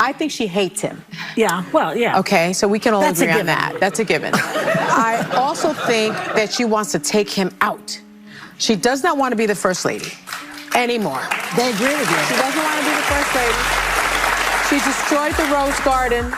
I think she hates him. Yeah, well, yeah. Okay, so we can all That's agree a on that. That's a given. I also think that she wants to take him out. She does not want to be the first lady anymore. They agree with you. She doesn't want to be the first lady. She destroyed the Rose Garden.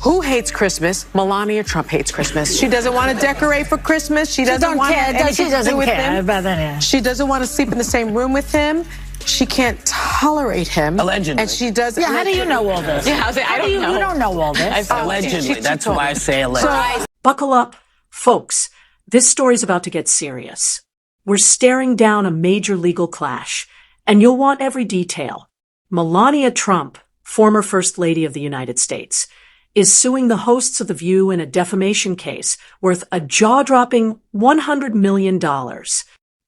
Who hates Christmas? Melania Trump hates Christmas. She doesn't want to decorate for Christmas. She doesn't want to have anything to do with him. She doesn't want to sleep in the same room with him. She can't tolerate him. Allegedly. And she does. Yeah, how do you know all this? Yeah, I don't know. You don't know all this. Allegedly. That's why I say allegedly. Buckle up, folks. This story's about to get serious. We're staring down a major legal clash, and you'll want every detail. Melania Trump, former First Lady of the United States, is suing the hosts of The View in a defamation case worth a jaw-dropping $100 million.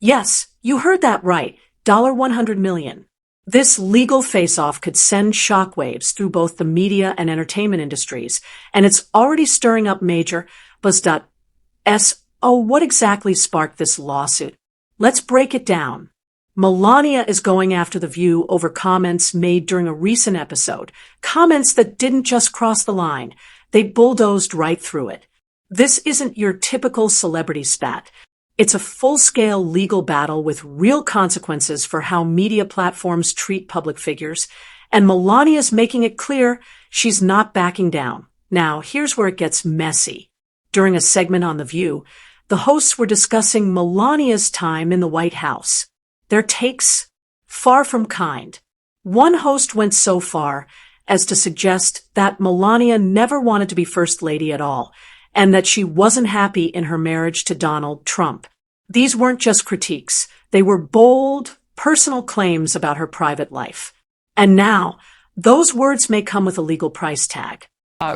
Yes, you heard that right. $100 million. This legal face-off could send shockwaves through both the media and entertainment industries, and it's already stirring up major buzz.s. Oh, what exactly sparked this lawsuit? Let's break it down. Melania is going after The View over comments made during a recent episode, comments that didn't just cross the line, they bulldozed right through it. This isn't your typical celebrity spat. It's a full-scale legal battle with real consequences for how media platforms treat public figures, and Melania's making it clear she's not backing down. Now, here's where it gets messy. During a segment on The View, the hosts were discussing Melania's time in the White House. Their takes, far from kind. One host went so far as to suggest that Melania never wanted to be First Lady at all, and that she wasn't happy in her marriage to Donald Trump. These weren't just critiques. They were bold, personal claims about her private life. And now, those words may come with a legal price tag.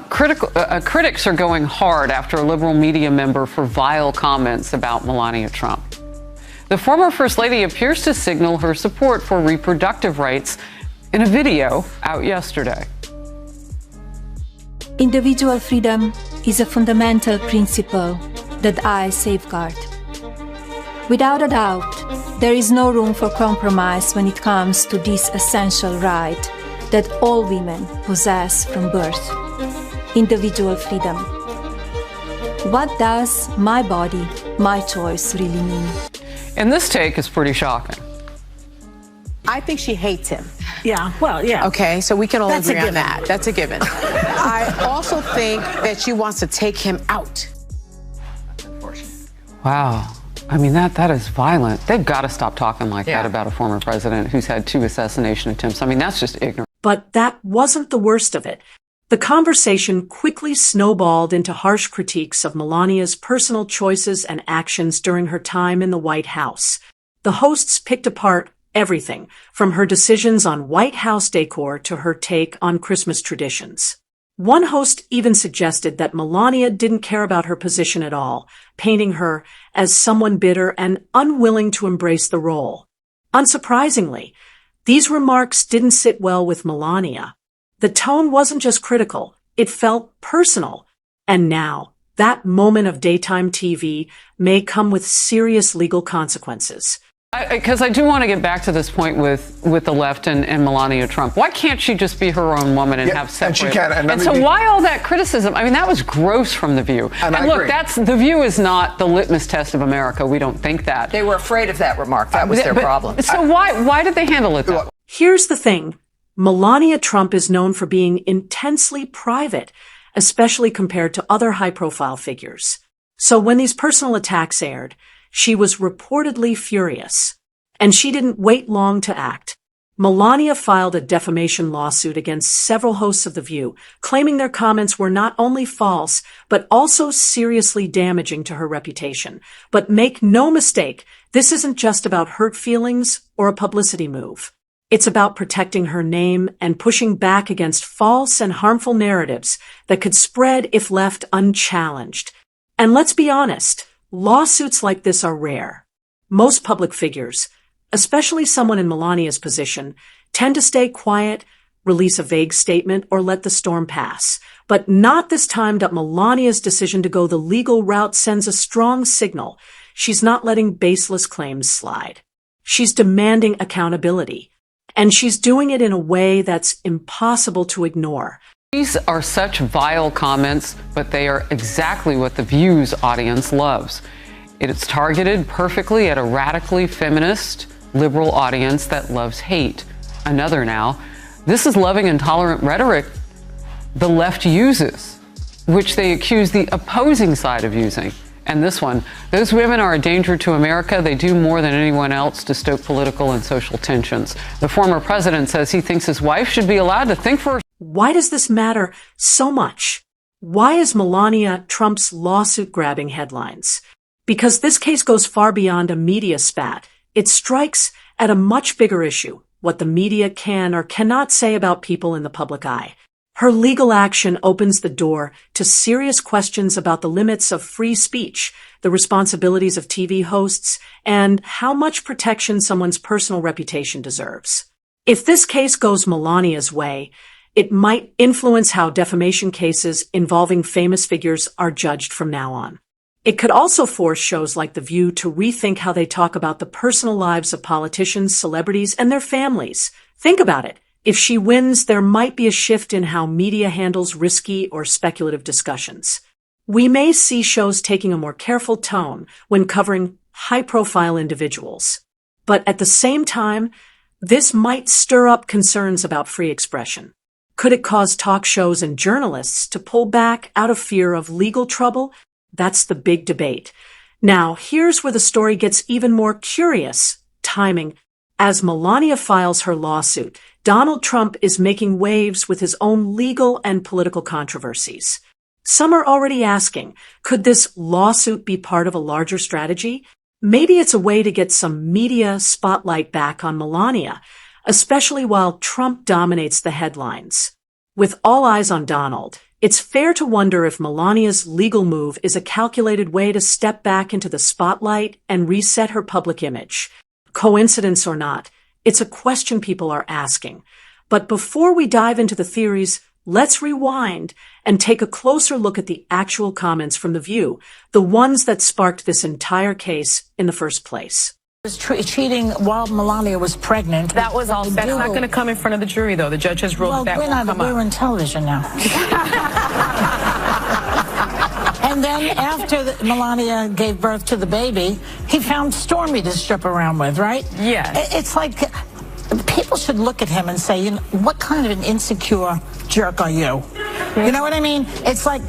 Critics are going hard after a liberal media member for vile comments about Melania Trump. The former First Lady appears to signal her support for reproductive rights in a video out yesterday. Individual freedom is a fundamental principle that I safeguard. Without a doubt, there is no room for compromise when it comes to this essential right that all women possess from birth: individual freedom. What does my body, my choice really mean? And this take is pretty shocking. I think she hates him. Yeah, well, yeah. Okay, so we can all That's a agree on given. that. That's a given. I also think that she wants to take him out. Wow. I mean, that is violent. They've got to stop talking like that about a former president who's had 2 assassination attempts. I mean, that's just ignorant. But that wasn't the worst of it. The conversation quickly snowballed into harsh critiques of Melania's personal choices and actions during her time in the White House. The hosts picked apart everything, from her decisions on White House decor to her take on Christmas traditions. One host even suggested that Melania didn't care about her position at all, painting her as someone bitter and unwilling to embrace the role. Unsurprisingly, these remarks didn't sit well with Melania. The tone wasn't just critical, it felt personal. And now, that moment of daytime TV may come with serious legal consequences. Because I do want to get back to this point with the left and Melania Trump. Why can't she just be her own woman and have separate? And she can. And so why all that criticism? I mean, that was gross from The View. And look, agree. The View is not the litmus test of America. We don't think that. They were afraid of that remark. That was their problem. So why did they handle it that way? Here's the thing. Melania Trump is known for being intensely private, especially compared to other high-profile figures. So when these personal attacks aired, she was reportedly furious. And she didn't wait long to act. Melania filed a defamation lawsuit against several hosts of The View, claiming their comments were not only false, but also seriously damaging to her reputation. But make no mistake, this isn't just about hurt feelings or a publicity move. It's about protecting her name and pushing back against false and harmful narratives that could spread if left unchallenged. And let's be honest, lawsuits like this are rare. Most public figures, especially someone in Melania's position, tend to stay quiet, release a vague statement, or let the storm pass. But not this time. That Melania's decision to go the legal route sends a strong signal. She's not letting baseless claims slide. She's demanding accountability. and she's doing it in a way that's impossible to ignore. These are such vile comments, but they are exactly what the View's audience loves. It is targeted perfectly at a radically feminist, liberal audience that loves hate. Another now. This is loving and tolerant rhetoric the left uses, which they accuse the opposing side of using. And this one, those women are a danger to America. They do more than anyone else to stoke political and social tensions. The former president says he thinks his wife should be allowed to think for herself. Why does this matter so much? Why is Melania Trump's lawsuit grabbing headlines? Because this case goes far beyond a media spat. It strikes at a much bigger issue, what the media can or cannot say about people in the public eye. Her legal action opens the door to serious questions about the limits of free speech, the responsibilities of TV hosts, and how much protection someone's personal reputation deserves. If this case goes Melania's way, it might influence how defamation cases involving famous figures are judged from now on. It could also force shows like The View to rethink how they talk about the personal lives of politicians, celebrities, and their families. Think about it. If she wins, there might be a shift in how media handles risky or speculative discussions. We may see shows taking a more careful tone when covering high-profile individuals. But at the same time, this might stir up concerns about free expression. Could it cause talk shows and journalists to pull back out of fear of legal trouble? That's the big debate. Now, here's where the story gets even more curious. Timing. As Melania files her lawsuit, Donald Trump is making waves with his own legal and political controversies. Some are already asking, could this lawsuit be part of a larger strategy? Maybe it's a way to get some media spotlight back on Melania, especially while Trump dominates the headlines. With all eyes on Donald, it's fair to wonder if Melania's legal move is a calculated way to step back into the spotlight and reset her public image. Coincidence or not, it's a question people are asking. But before we dive into the theories, let's rewind and take a closer look at the actual comments from The View, the ones that sparked this entire case in the first place. Was cheating while Melania was pregnant. That was all. That's not going to come in front of the jury, though. The judge has ruled that won't come up. We're on television now. And then after Melania gave birth to the baby, he found Stormy to strip around with, right? Yeah. It's like people should look at him and say, you know, what kind of an insecure jerk are you? You know what I mean? It's like,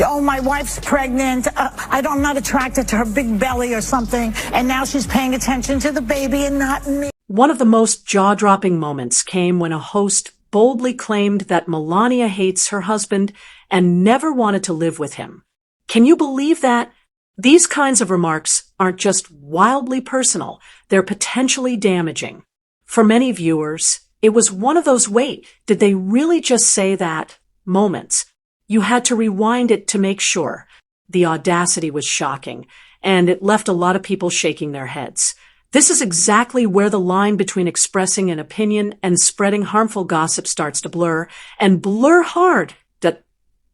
oh, my wife's pregnant. I'm not attracted to her big belly or something. And now she's paying attention to the baby and not me. One of the most jaw-dropping moments came when a host boldly claimed that Melania hates her husband and never wanted to live with him. Can you believe that? These kinds of remarks aren't just wildly personal. They're potentially damaging. For many viewers, it was one of those, wait, did they really just say that? Moments. You had to rewind it to make sure. The audacity was shocking, and it left a lot of people shaking their heads. This is exactly where the line between expressing an opinion and spreading harmful gossip starts to blur, and blur hard.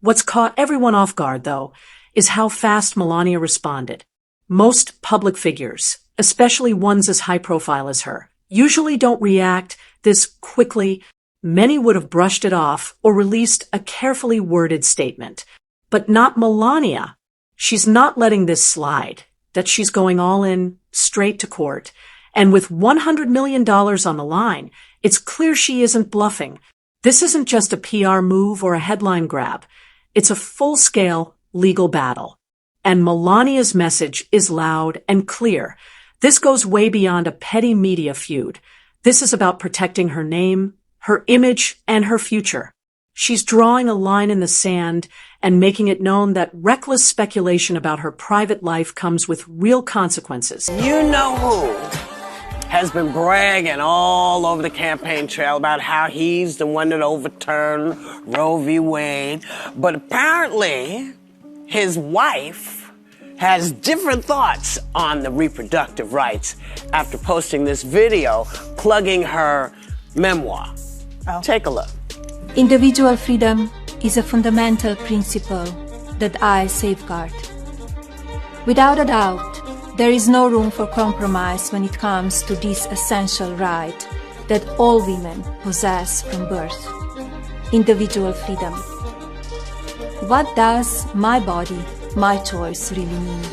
What's caught everyone off guard, though, is how fast Melania responded. Most public figures, especially ones as high profile as her, usually don't react this quickly. Many would have brushed it off or released a carefully worded statement. But not Melania. She's not letting this slide, that she's going all in, straight to court. And with $100 million on the line, it's clear she isn't bluffing. This isn't just a PR move or a headline grab. It's a full-scale legal battle. And Melania's message is loud and clear. This goes way beyond a petty media feud. This is about protecting her name, her image, and her future. She's drawing a line in the sand and making it known that reckless speculation about her private life comes with real consequences. You know who has been bragging all over the campaign trail about how he's the one that overturned Roe v. Wade, but apparently his wife has different thoughts on the reproductive rights after posting this video plugging her memoir. Take a look. Individual freedom is a fundamental principle that I safeguard. Without a doubt, there is no room for compromise when it comes to this essential right, that all women possess from birth: individual freedom. What does my body, my choice really mean?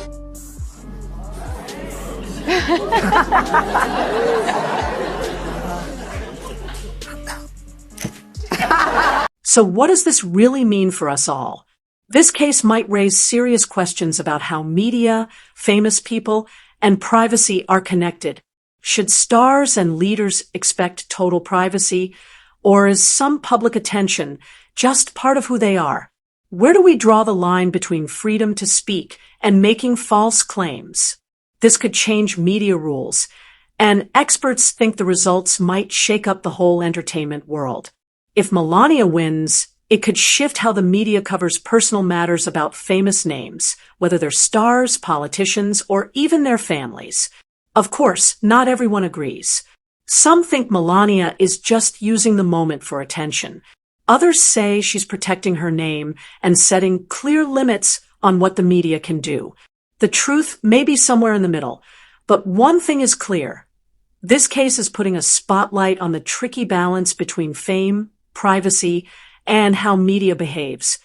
So what does this really mean for us all? This case might raise serious questions about how media, famous people, and privacy are connected. Should stars and leaders expect total privacy, or is some public attention just part of who they are? Where do we draw the line between freedom to speak and making false claims? This could change media rules, and experts think the results might shake up the whole entertainment world. If Melania wins, it could shift how the media covers personal matters about famous names, whether they're stars, politicians, or even their families. Of course, not everyone agrees. Some think Melania is just using the moment for attention. Others say she's protecting her name and setting clear limits on what the media can do. The truth may be somewhere in the middle, but one thing is clear. This case is putting a spotlight on the tricky balance between fame, privacy, and how media behaves.